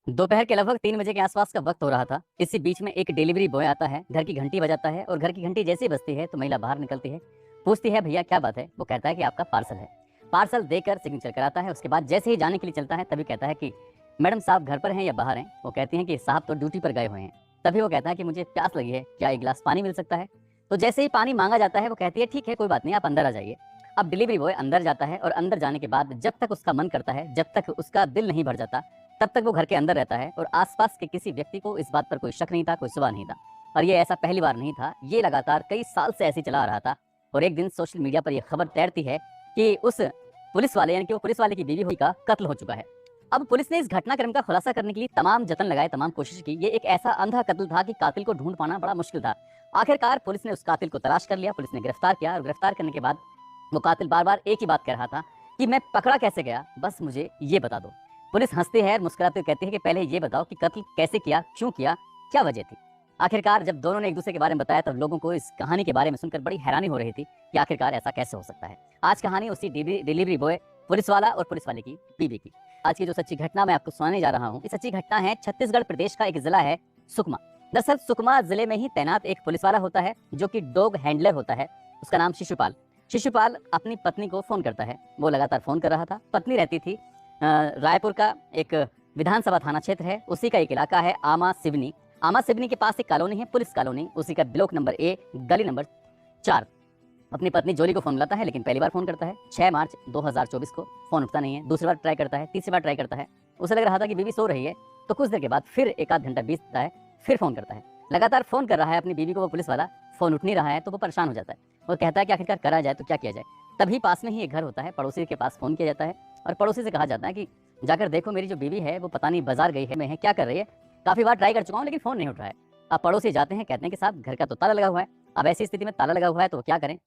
दोपहर के लगभग 3 बजे के आसपास का वक्त हो रहा था। इसी बीच में एक डिलीवरी बॉय आता है, घर की घंटी बजाता है और घर की घंटी जैसे ही बजती है तो महिला बाहर निकलती है, पूछती है भैया क्या बात है? वो कहता है कि आपका पार्सल है। पार्सल देकर सिग्नेचर कराता है। उसके बाद जैसे ही जाने के लिए चलता है तभी कहता है कि मैडम साहब घर पर हैं या बाहर हैं? वो कहती हैं कि साहब तो ड्यूटी पर गए हुए हैं। तभी वो कहता है कि मुझे प्यास लगी है, क्या एक गिलास पानी मिल सकता है? तो जैसे ही पानी मांगा जाता है वो कहती है ठीक है कोई बात नहीं, आप अंदर आ जाइए। अब डिलीवरी बॉय अंदर जाता है और अंदर जाने के बाद जब तक उसका मन करता है, जब तक उसका दिल नहीं भर जाता, तब तक वो घर के अंदर रहता है और आसपास के किसी व्यक्ति को इस बात पर कोई शक नहीं था, कोई सुबह नहीं था। और ये ऐसा पहली बार नहीं था, ये लगातार कई साल से ऐसे ही चला आ रहा था। और एक दिन सोशल मीडिया पर यह खबर तैरती है कि उस पुलिस वाले यानी कि वो पुलिस वाले की बीवी हुई का कत्ल हो चुका है। अब पुलिस ने इस घटनाक्रम का खुलासा करने के लिए तमाम जतन लगाए, तमाम कोशिश की। ये एक ऐसा अंधा कत्ल था कि कातिल को ढूंढ पाना बड़ा मुश्किल था। आखिरकार पुलिस ने उस कातिल को तलाश कर लिया, पुलिस ने गिरफ्तार किया और गिरफ्तार करने के बाद वो कातिल बार बार एक ही बात कह रहा था कि मैं पकड़ा कैसे गया, बस मुझे ये बता दो। पुलिस हंसती है और मुस्कुराते हुए कहती है कि पहले ये बताओ कि कत्ल कैसे किया, क्यों किया, क्या वजह थी। आखिरकार जब दोनों ने एक दूसरे के बारे में बताया तब लोगों को इस कहानी के बारे में सुनकर बड़ी हैरानी हो रही थी कि आखिरकार ऐसा कैसे हो सकता है। आज कहानी उसी डिलीवरी बॉय, पुलिस वाला और पुलिस वाले की बीवी की। आज की जो सच्ची घटना मैं आपको सुनाने जा रहा हूँ, ये सच्ची घटना है छत्तीसगढ़ प्रदेश का एक जिला है सुकमा। दरअसल सुकमा जिले में ही तैनात एक पुलिस वाला होता है जो कि डॉग हैंडलर होता है। उसका नाम शिशुपाल। शिशुपाल अपनी पत्नी को फोन करता है। वो लगातार फोन कर रहा था। पत्नी रहती थी रायपुर का एक विधानसभा थाना क्षेत्र है, उसी का एक इलाका है आमा सिवनी। आमा सिवनी के पास एक कॉलोनी है, पुलिस कॉलोनी, उसी का ब्लॉक नंबर ए, गली नंबर 4। अपनी पत्नी जोली को फोन लाता है, लेकिन पहली बार फोन करता है 6 मार्च 2024 को। फोन उठता नहीं है। दूसरी बार ट्राई करता है, तीसरी बार ट्राई करता है। उसे लग रहा था कि बीवी सो रही है, तो कुछ देर के बाद फिर एक आध घंटा बीतता है, फिर फोन करता है। लगातार फोन कर रहा है अपनी बीवी को वो पुलिस वाला, फोन उठ नहीं रहा है, तो वो परेशान हो जाता है। वो कहता है कि आखिरकार करा जाए तो क्या किया जाए। तभी पास में ही एक घर होता है, पड़ोसी के पास फोन किया जाता है और पड़ोसी से कहा जाता है कि जाकर देखो मेरी जो बीवी है वो पता नहीं बाजार गई है, मैं है क्या कर रही है, काफी बार ट्राई कर चुका हूँ लेकिन फोन नहीं उठ रहा है। अब पड़ोसी जाते हैं, कहते हैं कि साहब घर का तो ताला लगा हुआ है। अब ऐसी स्थिति में ताला लगा हुआ है तो क्या करें।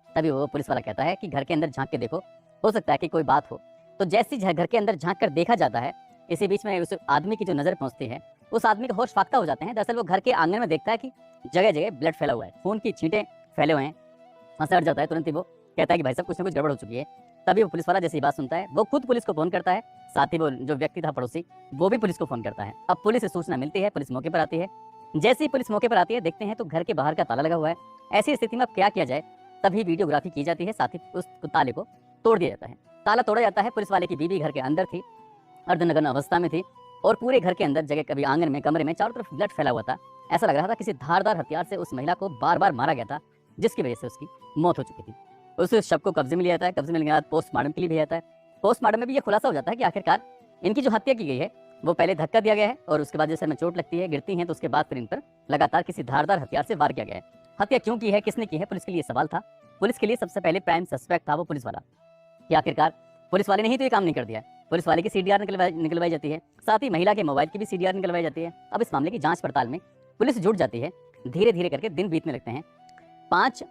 तभी वो पुलिस वाला कहता है कि घर के अंदर झांक के देखो, हो सकता है कि कोई बात हो। तो जैसे ही घर के अंदर झांक कर देखा जाता है, इसी बीच में उस आदमी की जो नजर पहुंचती है, उस आदमी का होश फाख्ता हो जाते हैं। दरअसल वो घर के आंगन में देखता है कि जगह जगह ब्लड फैला हुआ है, खून की छींटें फैले हुए हैं। वहाँ से हट जाता है तुरंत ही। वो कहता है कि भाई साहब कुछ ना कुछ गड़बड़ हो चुकी है। तभी वो पुलिस वाला जैसी बात सुनता है, वो खुद पुलिस को फोन करता है। साथ ही वो जो व्यक्ति था पड़ोसी, वो भी पुलिस को फोन करता है। अब पुलिस से सूचना मिलती है, पुलिस मौके पर आती है। जैसे ही पुलिस मौके पर आती है, देखते हैं तो घर के बाहर का ताला लगा हुआ है। ऐसी स्थिति में अब क्या किया जाए, तभी वीडियोग्राफी की जाती है, साथ ही उस ताले को तोड़ दिया जाता है। ताला तोड़ा जाता है। पुलिस वाले की बीवी घर के अंदर थी, अर्धनग्न अवस्था में थी और पूरे घर के अंदर जगह कभी आंगन में, कमरे में चारों तरफ ब्लड फैला हुआ था। ऐसा लग रहा था किसी धारदार हथियार से उस महिला को बार बार मारा गया था, जिसकी वजह से उसकी मौत हो चुकी थी। उस शव को कब्जे में लिया जाता है। कब्जे में लेने के बाद पोस्टमार्टम के लिए भेजा जाता है। पोस्टमार्टम में भी ये खुलासा हो जाता है कि आखिरकार इनकी जो हत्या की गई है वो पहले धक्का दिया गया है और उसके बाद जैसे में चोट लगती है, गिरती हैं, तो उसके बाद फिर इन पर लगातार किसी धारदार हथियार से वार किया गया है। हत्या क्यों की है, किसने की है, पुलिस के लिए सवाल था। पुलिस के लिए सबसे पहले प्राइम सस्पेक्ट था वो पुलिस वाला, कि आखिरकार पुलिस वाले ने ही तो ये काम नहीं कर दिया है। पुलिस वाले की सीडीआर निकलवाई जाती है, साथ ही महिला के मोबाइल की भी सीडीआर निकलवाई जाती है। अब इस मामले की जांच पड़ताल में पुलिस जुट जाती है। धीरे धीरे करके दिन बीतने लगते हैं। 5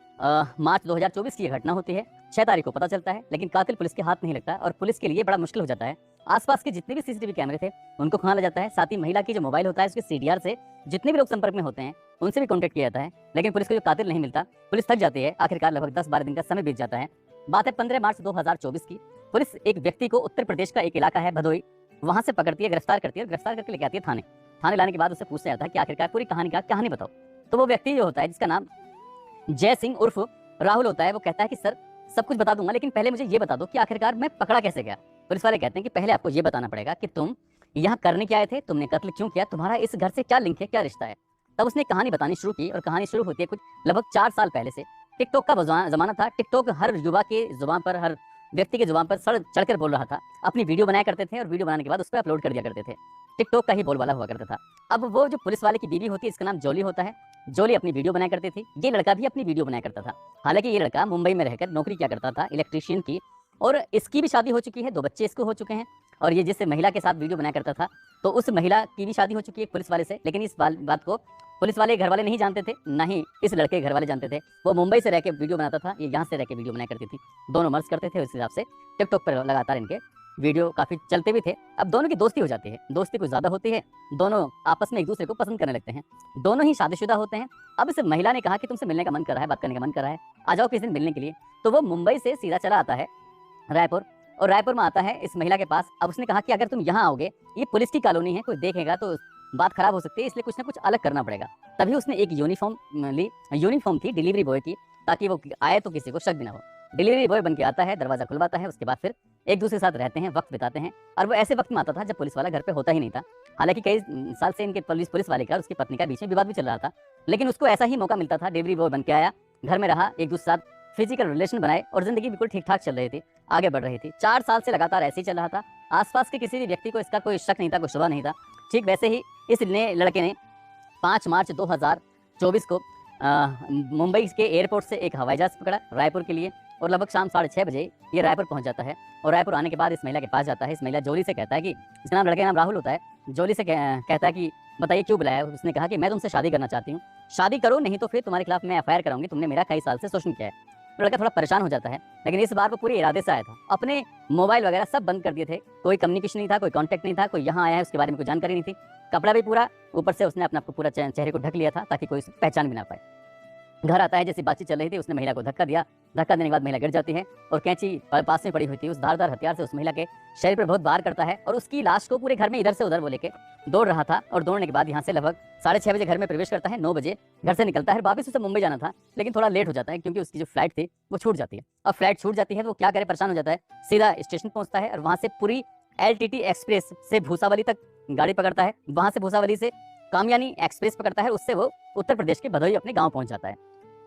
मार्च 2024 की यह घटना होती है। 6 तारीख को पता चलता है, लेकिन कातिल पुलिस के हाथ नहीं लगता और पुलिस के लिए बड़ा मुश्किल हो जाता है। आसपास के जितने भी सीसीटीवी कैमरे थे उनको खंगाला जाता है। साथ ही महिला की जो मोबाइल होता है उसके सीडीआर से जितने भी लोग संपर्क में होते हैं उनसे भी कॉन्टेक्ट किया जाता है, लेकिन पुलिस को जो कातिल नहीं मिलता। पुलिस थक जाती है। आखिरकार लगभग 10-12 दिन का समय बीत जाता है। बात है 15 मार्च 2024 की। पुलिस एक व्यक्ति को उत्तर प्रदेश का एक इलाका है भदोई, वहां से पकड़ती है, गिरफ्तार करती है, गिरफ्तार करके लेके आती है थाने। थाने लाने के बाद उससे पूछा जाता है कि आखिरकार पूरी कहानी बताओ। तो वो व्यक्ति जो होता है, जिसका नाम जय सिंह उर्फ राहुल होता है, वो कहता है कि सर सब कुछ बता दूंगा, लेकिन पहले मुझे ये बता दो कि आखिरकार मैं पकड़ा कैसे गया। पुलिस वाले कहते हैं कि पहले आपको ये बताना पड़ेगा कि तुम यहाँ करने क्या आए थे, तुमने कत्ल क्यों किया, तुम्हारा इस घर से क्या लिंक है, क्या रिश्ता है। तब उसने कहानी बतानी शुरू की और कहानी शुरू होती है कुछ लगभग 4 साल पहले से। टिकटॉक का जमाना था। टिकटॉक हर युवा के जुबान पर, हर व्यक्ति के जुबान पर सड़ चढ़कर बोल रहा था। अपनी वीडियो बनाया करते थे और वीडियो बनाने के बाद उस पर अपलोड कर दिया करते थे। टिकटॉक का ही बोलबाला हुआ करता था। अब वो जो पुलिस वाले की बीवी होती है, इसका नाम जोली होता है, जोली अपनी वीडियो बनाया करती थी। ये लड़का भी अपनी वीडियो बनाया करता था। हालांकि ये लड़का मुंबई में रहकर नौकरी किया करता था इलेक्ट्रीशियन की, और इसकी भी शादी हो चुकी है, 2 बच्चे इसको हो चुके हैं। और ये जिस महिला के साथ वीडियो बनाया करता था, तो उस महिला की भी शादी हो चुकी है पुलिस वाले से। लेकिन इस बात को पुलिस वाले घर वाले नहीं जानते थे, ना ही इस लड़के घर वाले जानते थे। वो मुंबई से रह के वीडियो बनाता था, ये यहाँ से रह के वीडियो बनाया करती थी। दोनों मर्ज करते थे। उस हिसाब से टिकटॉक पर लगातार इनके वीडियो काफी चलते भी थे। अब दोनों की दोस्ती हो जाती है, दोस्ती कुछ ज्यादा होती है। दोनों आपस में एक दूसरे को पसंद करने लगते हैं। दोनों ही शादीशुदा होते हैं। अब इस महिला ने कहा कि तुमसे मिलने का मन कर रहा है, बात करने का मन कर रहा है, आ जाओ किस दिन मिलने के लिए। तो वो मुंबई से सीधा चला आता है रायपुर और रायपुर में आता है इस महिला के पास। अब उसने कहा कि अगर तुम यहाँ आओगे, ये पुलिस की कॉलोनी है, कोई देखेगा तो बात खराब हो सकती है, इसलिए कुछ ना कुछ अलग करना पड़ेगा। तभी उसने एक यूनिफॉर्म ली। यूनिफॉर्म थी डिलीवरी बॉय की, ताकि वो आए तो किसी को शक भी ना हो। डिलीवरी बॉय बन के आता है, दरवाजा खुलवाता है, उसके बाद फिर एक दूसरे के साथ रहते हैं, वक्त बिताते हैं। और वो ऐसे वक्त में आता था जब पुलिस वाला घर पे होता ही नहीं था। हालांकि कई साल से इनके पुलिस वाले का और उसकी पत्नी का बीच में विवाद भी चल रहा था, लेकिन उसको ऐसा ही मौका मिलता था। डिलीवरी बॉय बन के आया, घर में रहा, एक दूसरे साथ फिजिकल रिलेशन बनाए और जिंदगी बिल्कुल ठीक ठाक चल रही थी, आगे बढ़ रही थी। 4 साल से लगातार ऐसे ही चल रहा था। आसपास के किसी भी व्यक्ति को इसका कोई शक नहीं था, कोई शुबा नहीं था। ठीक वैसे ही इस लड़के ने 5 मार्च 2024 को मुंबई के एयरपोर्ट से एक हवाई जहाज पकड़ा रायपुर के लिए, और लगभग शाम 6:30 बजे ये रायपुर पहुंच जाता है। और रायपुर आने के बाद इस महिला के पास जाता है। इस महिला जोली से कहता है कि इसका नाम, लड़के का नाम राहुल होता है, जोली से कहता है कि बताइए क्यों बुलाया। उसने कहा कि मैं तुमसे शादी करना चाहती हूँ, शादी करो नहीं तो फिर तुम्हारे खिलाफ मैं एफआईआर कराऊंगी, तुमने मेरा कई साल से शोषण किया है। लड़का थोड़ा परेशान हो जाता है, लेकिन इस बार वो पूरे इरादे से आया था। अपने मोबाइल वगैरह सब बंद कर दिए थे, कोई कम्युनिकेशन नहीं था, कोई कांटेक्ट नहीं था, कोई यहाँ आया है उसके बारे में कोई जानकारी नहीं थी। कपड़ा भी पूरा ऊपर से उसने अपना पूरा चेहरे को ढक लिया था ताकि कोई पहचान भी ना पाए। घर आता है, जैसी बातचीत चल रही थी उसने महिला को धक्का दिया। धक्का देने के बाद महिला गिर जाती है और कैंची पास में पड़ी हुई थी, उस धारदार हथियार से उस महिला के शरीर पर बहुत वार करता है और उसकी लाश को पूरे घर में इधर से उधर वो लेके दौड़ रहा था। और दौड़ने के बाद यहाँ से लगभग 6:30 बजे घर में प्रवेश करता है। 9 बजे घर से निकलता है। वापस उसे मुंबई जाना था, लेकिन थोड़ा लेट हो जाता है क्योंकि उसकी जो फ्लाइट थी वो छूट जाती है। अब फ्लाइट छूट जाती है तो वो क्या करे, परेशान हो जाता है। सीधा स्टेशन पहुंचता है और वहां से पूरी LTT एक्सप्रेस से भूसावली तक गाड़ी पकड़ता है। वहां से भूसावली से कामयानी एक्सप्रेस पकड़ता है, उससे वो उत्तर प्रदेश के भदोही अपने गाँव पहुंच जाता है।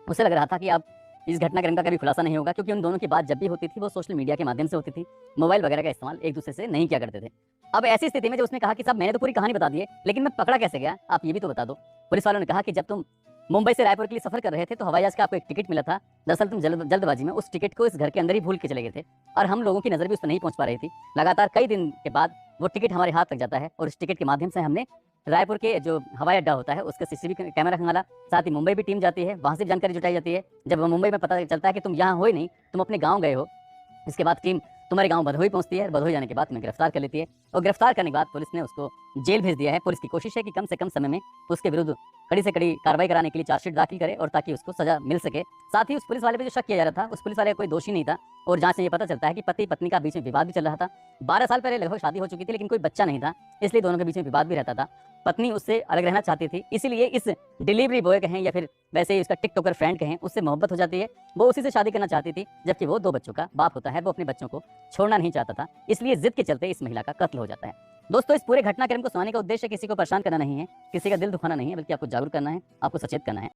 उसे लग रहा था कि अब इस घटनाक्रम का कभी खुलासा नहीं होगा, क्योंकि उन दोनों की बात जब भी होती थी वो सोशल मीडिया के माध्यम से होती थी, मोबाइल वगैरह का इस्तेमाल एक दूसरे से नहीं किया करते थे। अब ऐसी स्थिति में जो उसने कहा कि साहब मैंने तो पूरी कहानी बता दी है, लेकिन मैं पकड़ा कैसे गया, आप ये भी तो बता दो। पुलिस वालों ने कहा कि जब तुम मुंबई से रायपुर के लिए सफर कर रहे थे तो हवाई जहाज का आपको एक टिकट मिला था। दरअसल तुम जल्दबाजी में उस टिकट को इस घर के अंदर ही भूल के चले गए थे और हम लोगों की नजर भी उस पर नहीं पहुंच पा रही थी। लगातार कई दिन के बाद वो टिकट हमारे हाथ लग जाता है और इस टिकट के माध्यम से हमने रायपुर के जो हवाई अड्डा होता है उसका CCTV कैमरा खंगाला। साथ ही मुंबई भी टीम जाती है, वहां से भी जानकारी जुटाई जाती है। जब मुंबई में पता चलता है कि तुम यहाँ हो ही नहीं, तुम अपने गाँव गए हो, इसके बाद टीम तुम्हारे गांव भदोही पहुंचती है। भदोही जाने के बाद तुम्हें गिरफ्तार कर लेती है और गिरफ्तार करने के बाद पुलिस ने उसको जेल भेज दिया है। पुलिस की कोशिश है कि कम से कम समय में उसके विरुद्ध कड़ी से कड़ी कार्रवाई कराने के लिए चार्जशीट दाखिल करे और ताकि उसको सजा मिल सके। साथ ही उस पुलिस वाले पे जो शक किया जा रहा था, उस पुलिस वाले कोई दोषी नहीं था और जांच से ये पता चलता है कि पति पत्नी का बीच में विवाद भी चल रहा था। 12 साल पहले लगभग शादी हो चुकी थी, लेकिन कोई बच्चा नहीं था, इसलिए दोनों के बीच में विवाद भी रहता था। पत्नी उससे अलग रहना चाहती थी, इसीलिए इस डिलीवरी बॉय कहें या फिर वैसे ही उसका टिकटॉकर फ्रेंड कहें, उससे मोहब्बत हो जाती है। वो उसी से शादी करना चाहती थी, जबकि वो 2 बच्चों का बाप होता है। वो अपने बच्चों को छोड़ना नहीं चाहता था, इसलिए जिद के चलते इस महिला का कत्ल हो जाता है। दोस्तों, इस पूरे घटनाक्रम को सुनाने का उद्देश्य किसी को परेशान करना नहीं है, किसी का दिल दुखाना नहीं है, बल्कि आपको जागरूक करना है, आपको सचेत करना है।